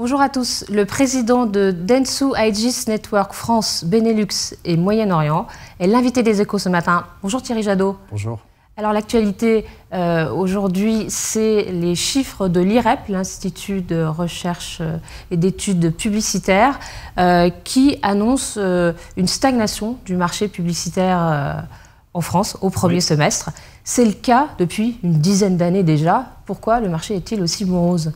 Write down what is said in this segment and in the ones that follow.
Bonjour à tous. Le président de Dentsu Aegis Network France, Benelux et Moyen-Orient est l'invité des Échos ce matin. Bonjour Thierry Jadot. Bonjour. Alors l'actualité aujourd'hui, c'est les chiffres de l'IREP, l'Institut de recherche et d'études publicitaires, qui annonce une stagnation du marché publicitaire en France au premier semestre. C'est le cas depuis une dizaine d'années déjà. Pourquoi le marché est-il aussi morose ?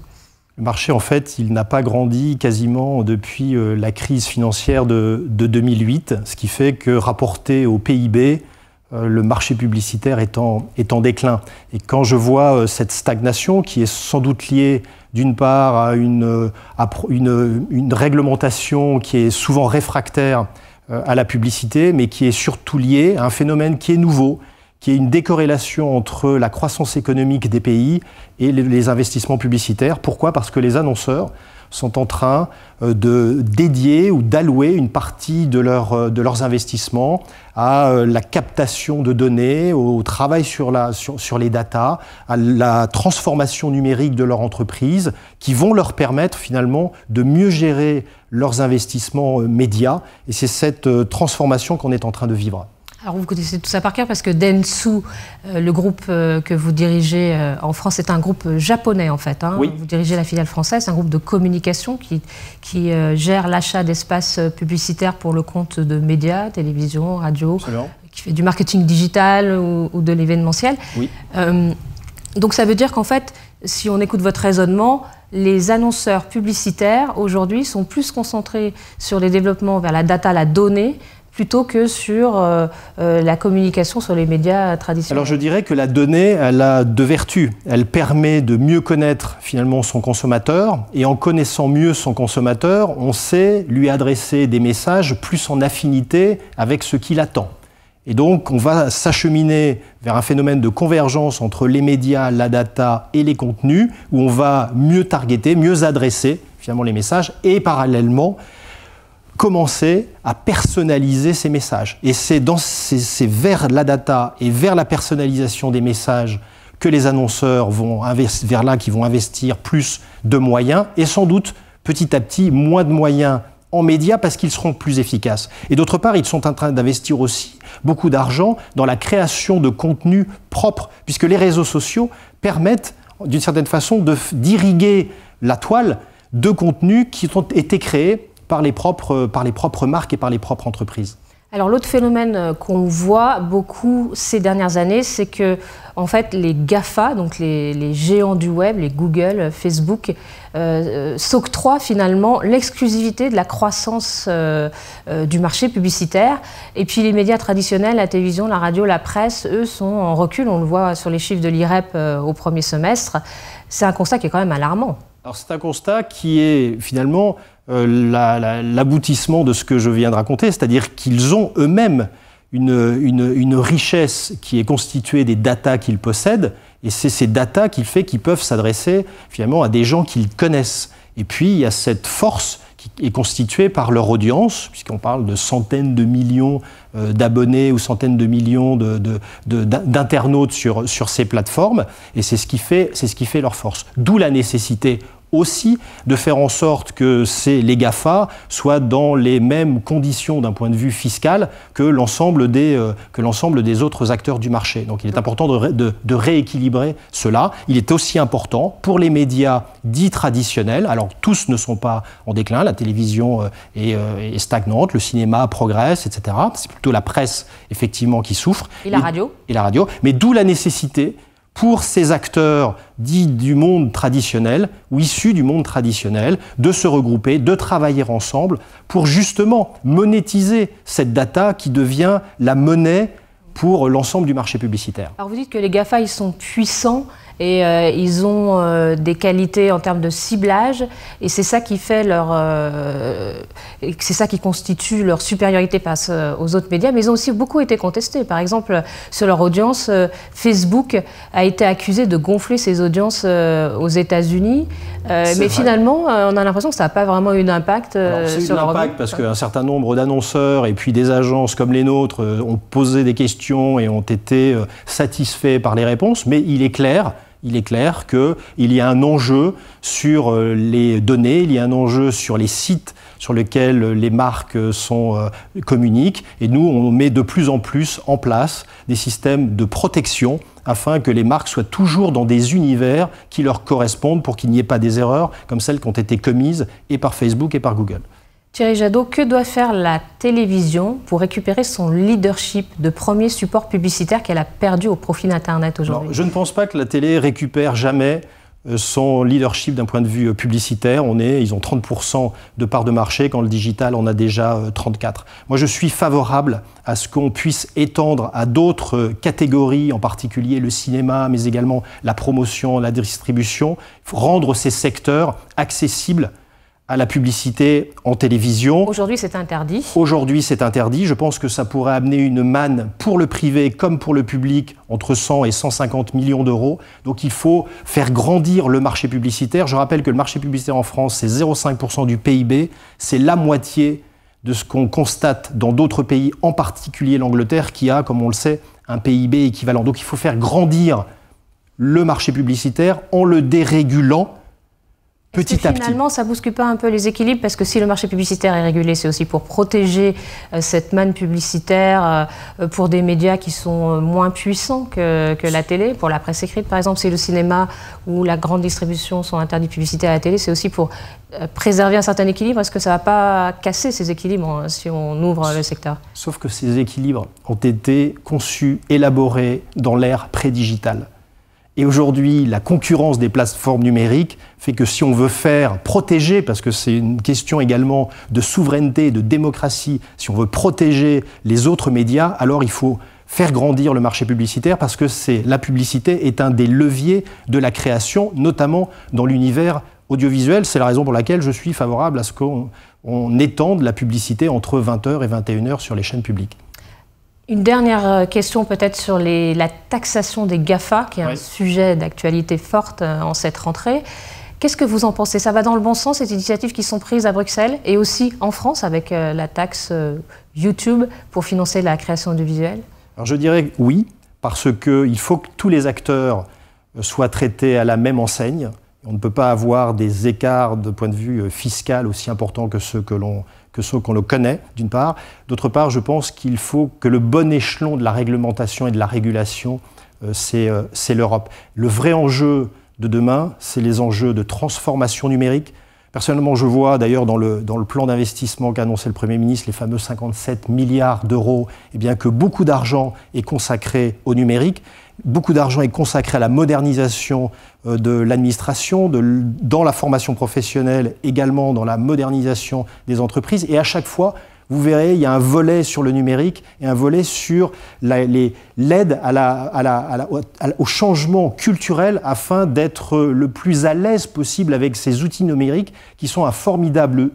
Le marché, en fait, il n'a pas grandi quasiment depuis la crise financière de 2008, ce qui fait que, rapporté au PIB, le marché publicitaire est en déclin. Et quand je vois cette stagnation, qui est sans doute liée d'une part à une réglementation qui est souvent réfractaire à la publicité, mais qui est surtout liée à un phénomène qui est nouveau, qui est une décorrélation entre la croissance économique des pays et les investissements publicitaires. Pourquoi ? Parce que les annonceurs sont en train de dédier ou d'allouer une partie de leurs investissements à la captation de données, au travail sur les datas, à la transformation numérique de leur entreprise, qui vont leur permettre finalement de mieux gérer leurs investissements médias. Et c'est cette transformation qu'on est en train de vivre. Alors vous connaissez tout ça par cœur parce que Dentsu, le groupe que vous dirigez en France, c'est un groupe japonais en fait. Oui. Vous dirigez la filiale française, c'est un groupe de communication qui gère l'achat d'espaces publicitaires pour le compte de médias, télévision, radio, Absolument. Qui fait du marketing digital ou de l'événementiel. Oui. Donc ça veut dire qu'en fait, si on écoute votre raisonnement, les annonceurs publicitaires aujourd'hui sont plus concentrés sur les développements vers la data, la donnée, plutôt que sur la communication sur les médias traditionnels. Alors je dirais que la donnée, elle a deux vertus. Elle permet de mieux connaître finalement son consommateur, et en connaissant mieux son consommateur, on sait lui adresser des messages plus en affinité avec ce qu'il attend. Et donc on va s'acheminer vers un phénomène de convergence entre les médias, la data et les contenus, où on va mieux targeter, mieux adresser finalement les messages, et parallèlement commencer à personnaliser ces messages. Et c'est vers la data et vers la personnalisation des messages que les annonceurs vont investir plus de moyens, et sans doute petit à petit moins de moyens en médias parce qu'ils seront plus efficaces. Et d'autre part, ils sont en train d'investir aussi beaucoup d'argent dans la création de contenus propres, puisque les réseaux sociaux permettent d'une certaine façon d'irriguer la toile de contenus qui ont été créés par les propres marques et par les propres entreprises. Alors l'autre phénomène qu'on voit beaucoup ces dernières années, c'est que en fait les GAFA, donc les géants du web, les Google, Facebook, s'octroient finalement l'exclusivité de la croissance du marché publicitaire. Et puis les médias traditionnels, la télévision, la radio, la presse, eux sont en recul. On le voit sur les chiffres de l'IREP au premier semestre. C'est un constat qui est quand même alarmant. Alors c'est un constat qui est finalement l'aboutissement de ce que je viens de raconter, c'est-à-dire qu'ils ont eux-mêmes une richesse qui est constituée des datas qu'ils possèdent, et c'est ces datas qui fait qu'ils peuvent s'adresser finalement à des gens qu'ils connaissent. Et puis il y a cette force qui est constituée par leur audience, puisqu'on parle de centaines de millions d'abonnés ou centaines de millions d'internautes sur ces plateformes, et c'est ce qui fait leur force. D'où la nécessité aussi de faire en sorte que les GAFA soient dans les mêmes conditions d'un point de vue fiscal que l'ensemble des autres acteurs du marché. Donc il est important de rééquilibrer cela. Il est aussi important pour les médias dits traditionnels. Alors tous ne sont pas en déclin, la télévision est stagnante, le cinéma progresse, etc. C'est plutôt la presse effectivement qui souffre. Et la radio. Et la radio. Mais d'où la nécessité pour ces acteurs dits du monde traditionnel ou issus du monde traditionnel de se regrouper, de travailler ensemble pour justement monétiser cette data qui devient la monnaie pour l'ensemble du marché publicitaire. Alors vous dites que les GAFA, ils sont puissants et ils ont des qualités en termes de ciblage, et c'est ça qui fait c'est ça qui constitue leur supériorité face aux autres médias, mais ils ont aussi beaucoup été contestés. Par exemple, sur leur audience, Facebook a été accusé de gonfler ses audiences aux États-Unis, mais finalement, on a l'impression que ça n'a pas vraiment eu d'impact sur leur impact parce qu'un certain nombre d'annonceurs et puis des agences comme les nôtres ont posé des questions et ont été satisfaits par les réponses, mais il est clair il est clair qu'il y a un enjeu sur les données, il y a un enjeu sur les sites sur lesquels les marques communiquent. Et nous, on met de plus en plus en place des systèmes de protection afin que les marques soient toujours dans des univers qui leur correspondent pour qu'il n'y ait pas des erreurs comme celles qui ont été commises et par Facebook et par Google. Thierry Jadot, que doit faire la télévision pour récupérer son leadership de premier support publicitaire qu'elle a perdu au profit d'Internet aujourd'hui? Je ne pense pas que la télé récupère jamais son leadership d'un point de vue publicitaire. Ils ont 30% de part de marché, quand le digital en a déjà 34%. Moi, je suis favorable à ce qu'on puisse étendre à d'autres catégories, en particulier le cinéma, mais également la promotion, la distribution, rendre ces secteurs accessibles à la publicité en télévision. Aujourd'hui, c'est interdit. Aujourd'hui, c'est interdit. Je pense que ça pourrait amener une manne pour le privé comme pour le public entre 100 et 150 millions d'euros. Donc il faut faire grandir le marché publicitaire. Je rappelle que le marché publicitaire en France, c'est 0,5% du PIB. C'est la moitié de ce qu'on constate dans d'autres pays, en particulier l'Angleterre, qui a, comme on le sait, un PIB équivalent. Donc il faut faire grandir le marché publicitaire en le dérégulant petit à petit. Finalement, ça ne bouscule pas un peu les équilibres, parce que si le marché publicitaire est régulé, c'est aussi pour protéger cette manne publicitaire pour des médias qui sont moins puissants que la télé. Pour la presse écrite, par exemple, si le cinéma ou la grande distribution sont interdits de publicité à la télé, c'est aussi pour préserver un certain équilibre. Est-ce que ça ne va pas casser ces équilibres si on ouvre le secteur? Sauf que ces équilibres ont été conçus, élaborés dans l'ère pré-digitale. Et aujourd'hui, la concurrence des plateformes numériques fait que si on veut faire protéger, parce que c'est une question également de souveraineté, de démocratie, si on veut protéger les autres médias, alors il faut faire grandir le marché publicitaire, parce que la publicité est un des leviers de la création, notamment dans l'univers audiovisuel. C'est la raison pour laquelle je suis favorable à ce qu'on étende la publicité entre 20h et 21h sur les chaînes publiques. Une dernière question peut-être sur la taxation des GAFA, qui est un sujet d'actualité forte en cette rentrée. Qu'est-ce que vous en pensez? Ça va dans le bon sens, ces initiatives qui sont prises à Bruxelles et aussi en France avec la taxe YouTube pour financer la création audiovisuelle? Alors je dirais oui, parce qu'il faut que tous les acteurs soient traités à la même enseigne. On ne peut pas avoir des écarts de point de vue fiscal aussi importants que ceux qu'on le connaît, d'une part. D'autre part, je pense qu'il faut que le bon échelon de la réglementation et de la régulation, c'est l'Europe. Le vrai enjeu de demain, c'est les enjeux de transformation numérique. Personnellement, je vois d'ailleurs dans le plan d'investissement qu'a annoncé le Premier ministre, les fameux 57 milliards d'euros, eh bien que beaucoup d'argent est consacré au numérique. Beaucoup d'argent est consacré à la modernisation de l'administration, dans la formation professionnelle, également dans la modernisation des entreprises. Et à chaque fois, vous verrez, il y a un volet sur le numérique et un volet sur l'aide au changement culturel afin d'être le plus à l'aise possible avec ces outils numériques qui sont un formidable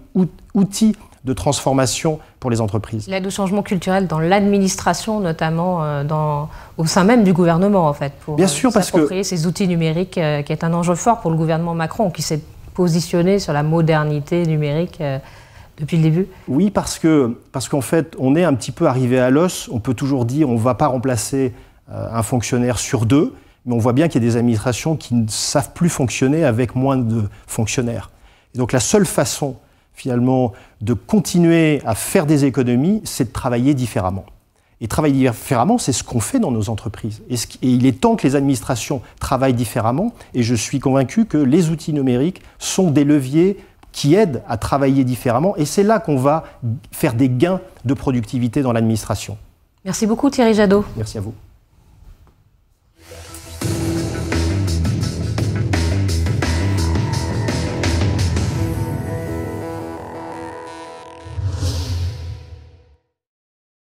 outil de transformation pour les entreprises. L'aide au changement culturel dans l'administration, notamment au sein même du gouvernement, en fait, pour s'approprier ces outils numériques, qui est un enjeu fort pour le gouvernement Macron, qui s'est positionné sur la modernité numérique depuis le début. Oui, parce qu'en fait, on est un petit peu arrivé à l'os. On peut toujours dire on ne va pas remplacer un fonctionnaire sur deux, mais on voit bien qu'il y a des administrations qui ne savent plus fonctionner avec moins de fonctionnaires. Et donc la seule façon finalement, de continuer à faire des économies, c'est de travailler différemment. Et travailler différemment, c'est ce qu'on fait dans nos entreprises. Et il est temps que les administrations travaillent différemment, et je suis convaincu que les outils numériques sont des leviers qui aident à travailler différemment, et c'est là qu'on va faire des gains de productivité dans l'administration. Merci beaucoup Thierry Jadot. Merci à vous.